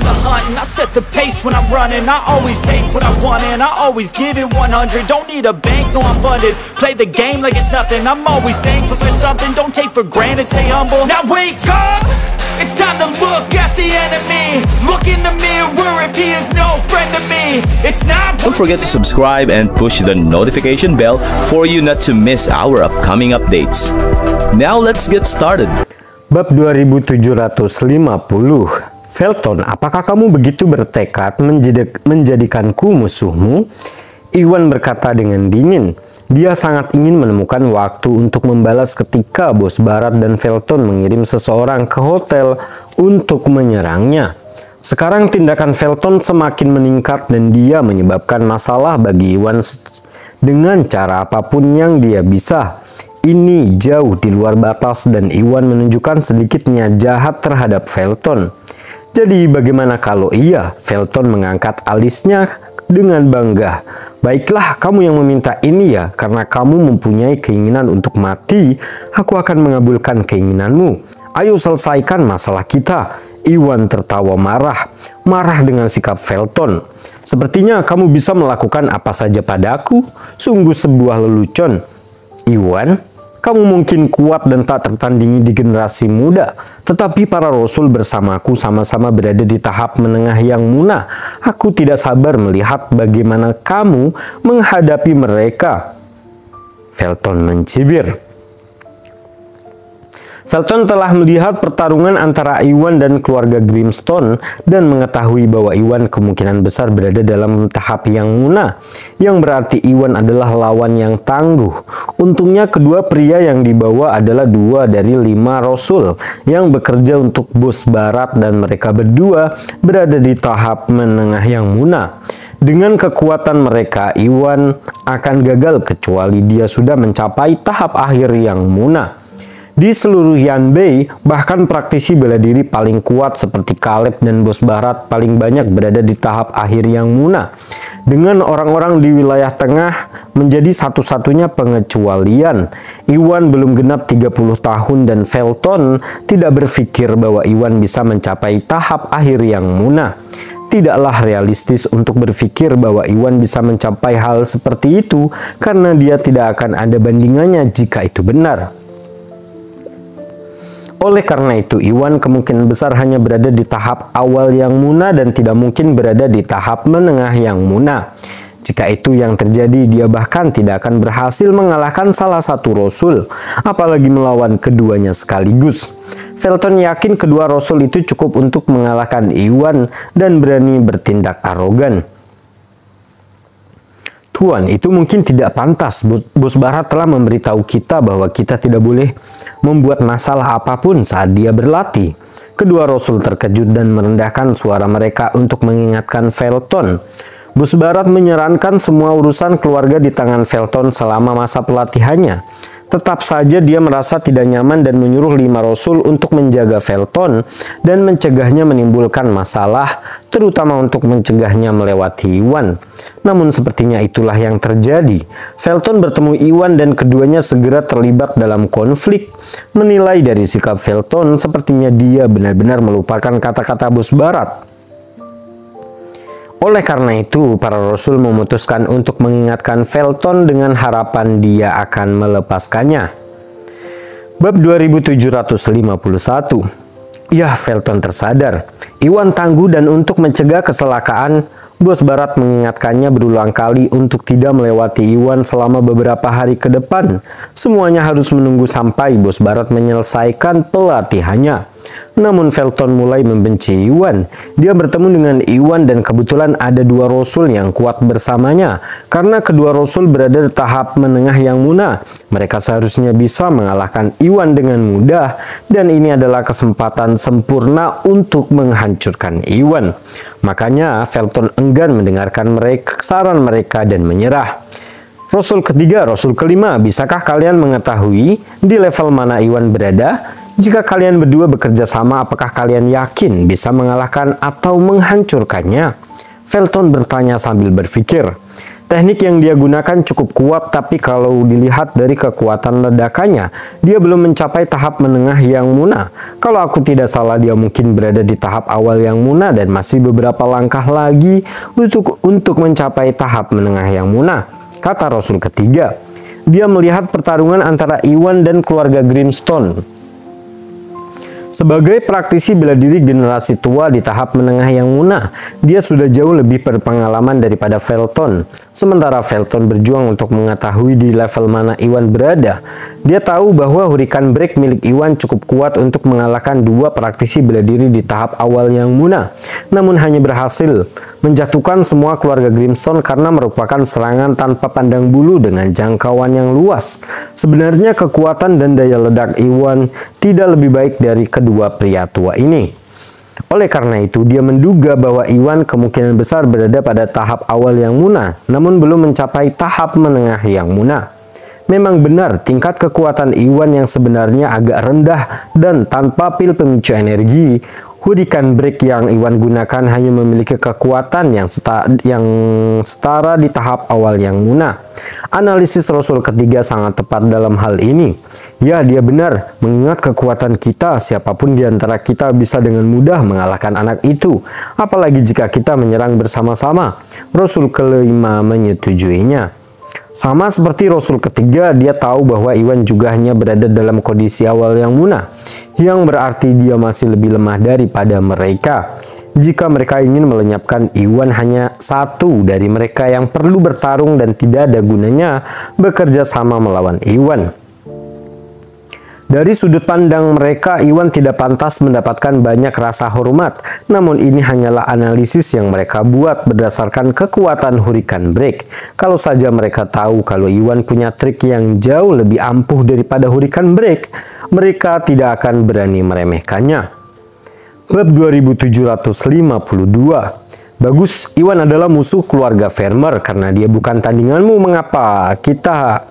the hunt and I set the pace when I'm running. I always take what I want and I always give it 100. Don't need a bank, no I'm funded. Play the game like it's nothing. I'm always thankful for something. Don't take for granted, stay humble. Now wake up, it's time to look at the enemy. Look in the mirror if he is no friend to me. It's not. Don't forget to subscribe and push the notification bell for you not to miss our upcoming updates. Now let's get started. Bab 2750. Felton, apakah kamu begitu bertekad menjadikanku musuhmu? Iwan berkata dengan dingin. Dia sangat ingin menemukan waktu untuk membalas ketika bos Barat dan Felton mengirim seseorang ke hotel untuk menyerangnya. Sekarang tindakan Felton semakin meningkat dan dia menyebabkan masalah bagi Iwan dengan cara apapun yang dia bisa. Ini jauh di luar batas dan Iwan menunjukkan sedikitnya jahat terhadap Felton. Jadi bagaimana kalau iya? Felton mengangkat alisnya dengan bangga. Baiklah, kamu yang meminta ini ya, karena kamu mempunyai keinginan untuk mati, aku akan mengabulkan keinginanmu. Ayo selesaikan masalah kita. Iwan tertawa marah dengan sikap Felton. Sepertinya kamu bisa melakukan apa saja padaku, sungguh sebuah lelucon. Iwan, kamu mungkin kuat dan tak tertandingi di generasi muda, tetapi para rasul bersamaku sama-sama berada di tahap menengah yang munah. Aku tidak sabar melihat bagaimana kamu menghadapi mereka. Felton mencibir. Felton telah melihat pertarungan antara Iwan dan keluarga Grimstone dan mengetahui bahwa Iwan kemungkinan besar berada dalam tahap yang munah, yang berarti Iwan adalah lawan yang tangguh. Untungnya kedua pria yang dibawa adalah 2 dari 5 rasul yang bekerja untuk bos Barat dan mereka berdua berada di tahap menengah yang munah. Dengan kekuatan mereka, Iwan akan gagal kecuali dia sudah mencapai tahap akhir yang munah. Di seluruh Yanbei, bahkan praktisi bela diri paling kuat seperti Caleb dan bos Barat paling banyak berada di tahap akhir yang munah. Dengan orang-orang di wilayah tengah menjadi satu-satunya pengecualian. Iwan belum genap 30 tahun dan Felton tidak berpikir bahwa Iwan bisa mencapai tahap akhir yang munah. Tidaklah realistis untuk berpikir bahwa Iwan bisa mencapai hal seperti itu karena dia tidak akan ada bandingannya jika itu benar. Oleh karena itu, Iwan kemungkinan besar hanya berada di tahap awal yang munah dan tidak mungkin berada di tahap menengah yang munah. Jika itu yang terjadi, dia bahkan tidak akan berhasil mengalahkan salah satu rasul, apalagi melawan keduanya sekaligus. Felton yakin kedua rasul itu cukup untuk mengalahkan Iwan dan berani bertindak arogan. Tuan, itu mungkin tidak pantas. Bos Barat telah memberitahu kita bahwa kita tidak boleh membuat masalah apapun saat dia berlatih. Kedua rasul terkejut dan merendahkan suara mereka untuk mengingatkan Felton. Bos Barat menyarankan semua urusan keluarga di tangan Felton selama masa pelatihannya. Tetap saja dia merasa tidak nyaman dan menyuruh 5 rasul untuk menjaga Felton dan mencegahnya menimbulkan masalah, terutama untuk mencegahnya melewati Iwan. Namun sepertinya itulah yang terjadi. Felton bertemu Iwan dan keduanya segera terlibat dalam konflik. Menilai dari sikap Felton, sepertinya dia benar-benar melupakan kata-kata bos Barat. Oleh karena itu, para rasul memutuskan untuk mengingatkan Felton dengan harapan dia akan melepaskannya. Bab 2751. Ya, Felton tersadar. Iwan tangguh dan untuk mencegah kecelakaan, bos Barat mengingatkannya berulang kali untuk tidak melewati Iwan selama beberapa hari ke depan. Semuanya harus menunggu sampai bos Barat menyelesaikan pelatihannya. Namun Felton mulai membenci Iwan. Dia bertemu dengan Iwan dan kebetulan ada 2 rasul yang kuat bersamanya. Karena kedua rasul berada di tahap menengah yang munah, mereka seharusnya bisa mengalahkan Iwan dengan mudah. Dan ini adalah kesempatan sempurna untuk menghancurkan Iwan. Makanya Felton enggan mendengarkan saran mereka dan menyerah. Rasul ketiga, rasul kelima, bisakah kalian mengetahui di level mana Iwan berada? Jika kalian berdua bekerja sama, apakah kalian yakin bisa mengalahkan atau menghancurkannya? Felton bertanya sambil berpikir. Teknik yang dia gunakan cukup kuat, tapi kalau dilihat dari kekuatan ledakannya, dia belum mencapai tahap menengah yang Muna. Kalau aku tidak salah, dia mungkin berada di tahap awal yang Muna dan masih beberapa langkah lagi untuk mencapai tahap menengah yang Muna, kata Rasul ketiga. Dia melihat pertarungan antara Iwan dan keluarga Grimstone. Sebagai praktisi bela diri generasi tua di tahap menengah yang Muna, dia sudah jauh lebih berpengalaman daripada Felton. Sementara Felton berjuang untuk mengetahui di level mana Iwan berada. Dia tahu bahwa Hurricane Break milik Iwan cukup kuat untuk mengalahkan dua praktisi bela diri di tahap awal yang Muna, namun hanya berhasil menjatuhkan semua keluarga Grimstone karena merupakan serangan tanpa pandang bulu dengan jangkauan yang luas. Sebenarnya kekuatan dan daya ledak Iwan tidak lebih baik dari kedua pria tua ini. Oleh karena itu, dia menduga bahwa Iwan kemungkinan besar berada pada tahap awal yang Muna, namun belum mencapai tahap menengah yang Muna. Memang benar, tingkat kekuatan Iwan yang sebenarnya agak rendah dan tanpa pil pemicu energi, Hurricane Break yang Iwan gunakan hanya memiliki kekuatan yang setara di tahap awal yang Muna. Analisis Rasul ketiga sangat tepat dalam hal ini. Ya, dia benar. Mengingat kekuatan kita, siapapun di antara kita bisa dengan mudah mengalahkan anak itu. Apalagi jika kita menyerang bersama-sama. Rasul kelima menyetujuinya. Sama seperti Rasul ketiga, dia tahu bahwa Iwan juga hanya berada dalam kondisi awal yang Muna, yang berarti dia masih lebih lemah daripada mereka. Jika mereka ingin melenyapkan Iwan, hanya satu dari mereka yang perlu bertarung dan tidak ada gunanya bekerja sama melawan Iwan. Dari sudut pandang mereka, Iwan tidak pantas mendapatkan banyak rasa hormat. Namun ini hanyalah analisis yang mereka buat berdasarkan kekuatan Hurricane Break. Kalau saja mereka tahu kalau Iwan punya trik yang jauh lebih ampuh daripada Hurricane Break, mereka tidak akan berani meremehkannya. Bab 2752. Bagus, Iwan adalah musuh keluarga Vermeer karena dia bukan tandinganmu. Mengapa kita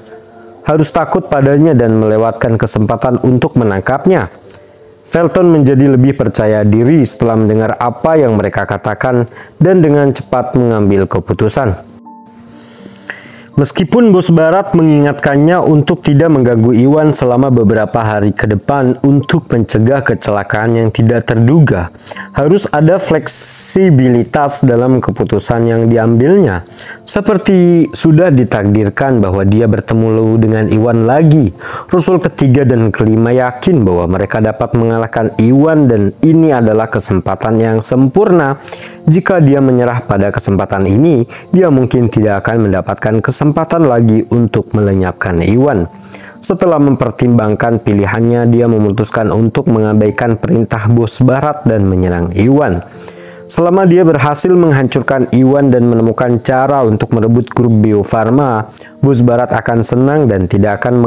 harus takut padanya dan melewatkan kesempatan untuk menangkapnya? Felton menjadi lebih percaya diri setelah mendengar apa yang mereka katakan dan dengan cepat mengambil keputusan. Meskipun bos Barat mengingatkannya untuk tidak mengganggu Iwan selama beberapa hari ke depan untuk mencegah kecelakaan yang tidak terduga, harus ada fleksibilitas dalam keputusan yang diambilnya. Seperti sudah ditakdirkan bahwa dia bertemu dengan Iwan lagi, Rasul ketiga dan kelima yakin bahwa mereka dapat mengalahkan Iwan dan ini adalah kesempatan yang sempurna. Jika dia menyerah pada kesempatan ini, dia mungkin tidak akan mendapatkan kesempatan lagi untuk melenyapkan Iwan. Setelah mempertimbangkan pilihannya, dia memutuskan untuk mengabaikan perintah bos Barat dan menyerang Iwan. Selama dia berhasil menghancurkan Iwan dan menemukan cara untuk merebut grup Bio Farma, bos Barat akan senang dan tidak akan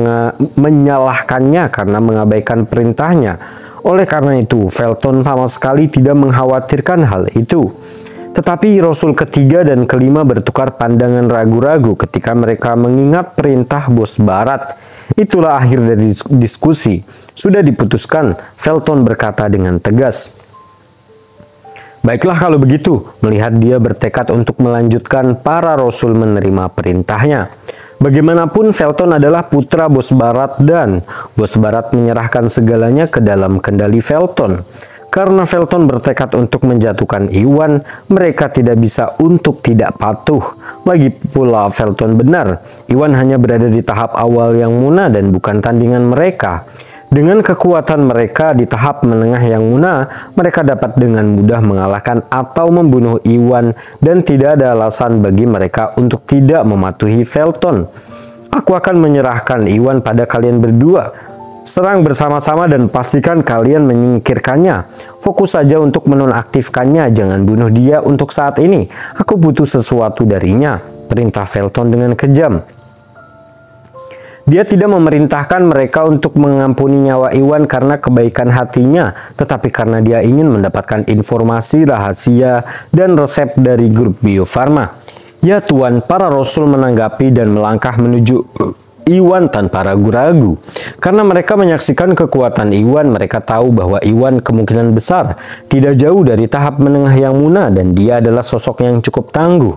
menyalahkannya karena mengabaikan perintahnya. Oleh karena itu, Felton sama sekali tidak mengkhawatirkan hal itu. Tetapi Rasul ketiga dan kelima bertukar pandangan ragu-ragu ketika mereka mengingat perintah bos Barat. Itulah akhir dari diskusi. Sudah diputuskan, Felton berkata dengan tegas. Baiklah kalau begitu, melihat dia bertekad untuk melanjutkan, para Rasul menerima perintahnya. Bagaimanapun Felton adalah putra bos Barat dan bos Barat menyerahkan segalanya ke dalam kendali Felton. Karena Felton bertekad untuk menjatuhkan Iwan, mereka tidak bisa untuk tidak patuh. Lagi pula Felton benar, Iwan hanya berada di tahap awal yang Muna dan bukan tandingan mereka. Dengan kekuatan mereka di tahap menengah yang Muna, mereka dapat dengan mudah mengalahkan atau membunuh Iwan dan tidak ada alasan bagi mereka untuk tidak mematuhi Felton. Aku akan menyerahkan Iwan pada kalian berdua. Serang bersama-sama dan pastikan kalian menyingkirkannya. Fokus saja untuk menonaktifkannya, jangan bunuh dia untuk saat ini. Aku butuh sesuatu darinya, perintah Felton dengan kejam. Dia tidak memerintahkan mereka untuk mengampuni nyawa Iwan karena kebaikan hatinya, tetapi karena dia ingin mendapatkan informasi rahasia dan resep dari grup Bio Farma. Ya Tuan, para Rasul menanggapi dan melangkah menuju Iwan tanpa ragu-ragu. Karena mereka menyaksikan kekuatan Iwan, mereka tahu bahwa Iwan kemungkinan besar tidak jauh dari tahap menengah yang Muna dan dia adalah sosok yang cukup tangguh.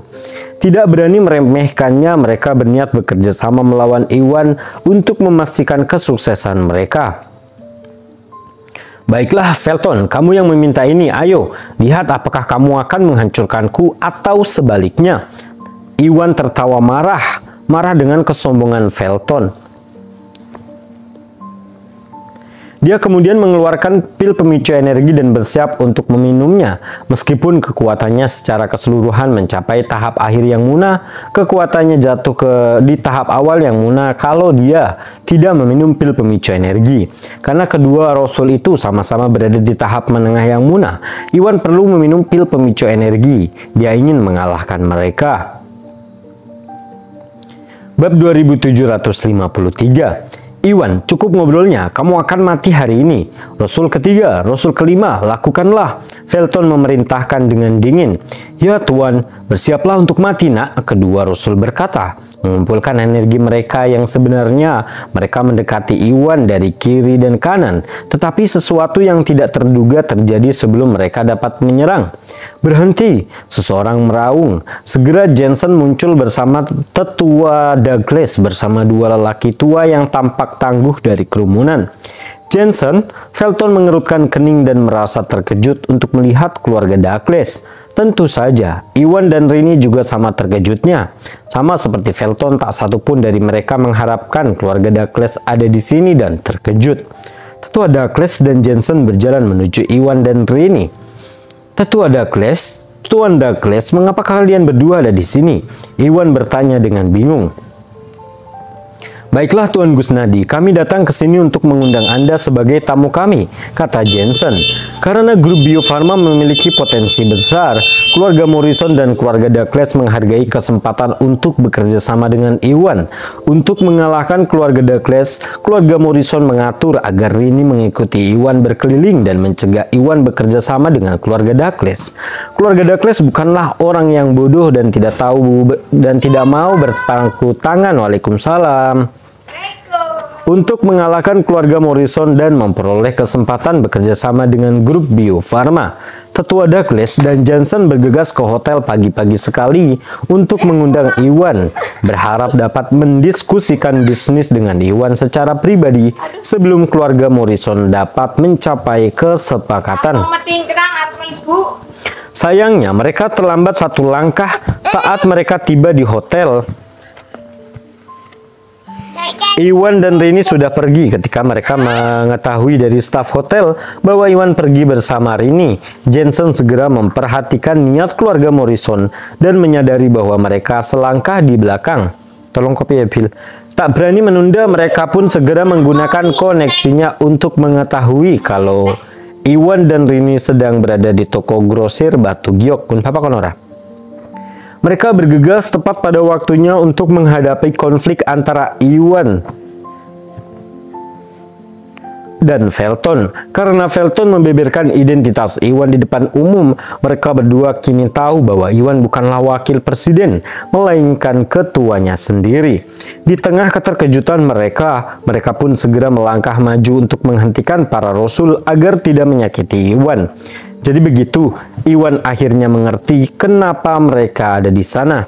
Tidak berani meremehkannya, mereka berniat bekerja sama melawan Iwan untuk memastikan kesuksesan mereka. Baiklah Felton, kamu yang meminta ini, ayo, lihat apakah kamu akan menghancurkanku atau sebaliknya. Iwan tertawa marah dengan kesombongan Felton. Dia kemudian mengeluarkan pil pemicu energi dan bersiap untuk meminumnya. Meskipun kekuatannya secara keseluruhan mencapai tahap akhir yang munah, kekuatannya jatuh di tahap awal yang munah kalau dia tidak meminum pil pemicu energi. Karena kedua rasul itu sama-sama berada di tahap menengah yang munah, Iwan perlu meminum pil pemicu energi. Dia ingin mengalahkan mereka. Bab 2753. Iwan, cukup ngobrolnya, kamu akan mati hari ini. Rasul ketiga, rasul kelima, lakukanlah. Felton memerintahkan dengan dingin. Ya Tuan, bersiaplah untuk mati nak, kedua rasul berkata. Mengumpulkan energi mereka yang sebenarnya, mereka mendekati Iwan dari kiri dan kanan. Tetapi sesuatu yang tidak terduga terjadi sebelum mereka dapat menyerang. Berhenti, seseorang meraung. Segera Jensen muncul bersama tetua Douglas bersama dua lelaki tua yang tampak tangguh dari kerumunan. Jensen, Felton mengerutkan kening dan merasa terkejut untuk melihat keluarga Douglas. Tentu saja, Iwan dan Rini juga sama terkejutnya. Sama seperti Felton, tak satupun dari mereka mengharapkan keluarga Douglas ada di sini dan terkejut. Tetua Douglas dan Jensen berjalan menuju Iwan dan Rini. Tetua Douglas, Tuan Douglas, mengapa kalian berdua ada di sini? Iwan bertanya dengan bingung. Baiklah Tuan Gusnadi, kami datang ke sini untuk mengundang Anda sebagai tamu kami, kata Jensen. Karena grup Bio Farma memiliki potensi besar, keluarga Morrison dan keluarga Douglas menghargai kesempatan untuk bekerja sama dengan Iwan. Untuk mengalahkan keluarga Douglas, keluarga Morrison mengatur agar Rini mengikuti Iwan berkeliling dan mencegah Iwan bekerja sama dengan keluarga Douglas. Keluarga Douglas bukanlah orang yang bodoh dan tidak tahu dan tidak mau berpangku tangan. Waalaikumsalam. Untuk mengalahkan keluarga Morrison dan memperoleh kesempatan bekerja sama dengan grup Bio Farma, Tetua Douglas dan Jensen bergegas ke hotel pagi-pagi sekali untuk mengundang Iwan, berharap dapat mendiskusikan bisnis dengan Iwan secara pribadi sebelum keluarga Morrison dapat mencapai kesepakatan. Sayangnya, mereka terlambat satu langkah saat mereka tiba di hotel. Iwan dan Rini sudah pergi ketika mereka mengetahui dari staf hotel bahwa Iwan pergi bersama Rini. Jensen segera memperhatikan niat keluarga Morrison dan menyadari bahwa mereka selangkah di belakang. Tolong kopi ya, Phil. Tak berani menunda, mereka pun segera menggunakan koneksinya untuk mengetahui kalau Iwan dan Rini sedang berada di toko grosir Batu Giok. Kun Papa Konora. Mereka bergegas tepat pada waktunya untuk menghadapi konflik antara Iwan dan Felton. Karena Felton membeberkan identitas Iwan di depan umum, mereka berdua kini tahu bahwa Iwan bukanlah wakil presiden, melainkan ketuanya sendiri. Di tengah keterkejutan mereka pun segera melangkah maju untuk menghentikan para rasul agar tidak menyakiti Iwan. Jadi begitu, Iwan akhirnya mengerti kenapa mereka ada di sana.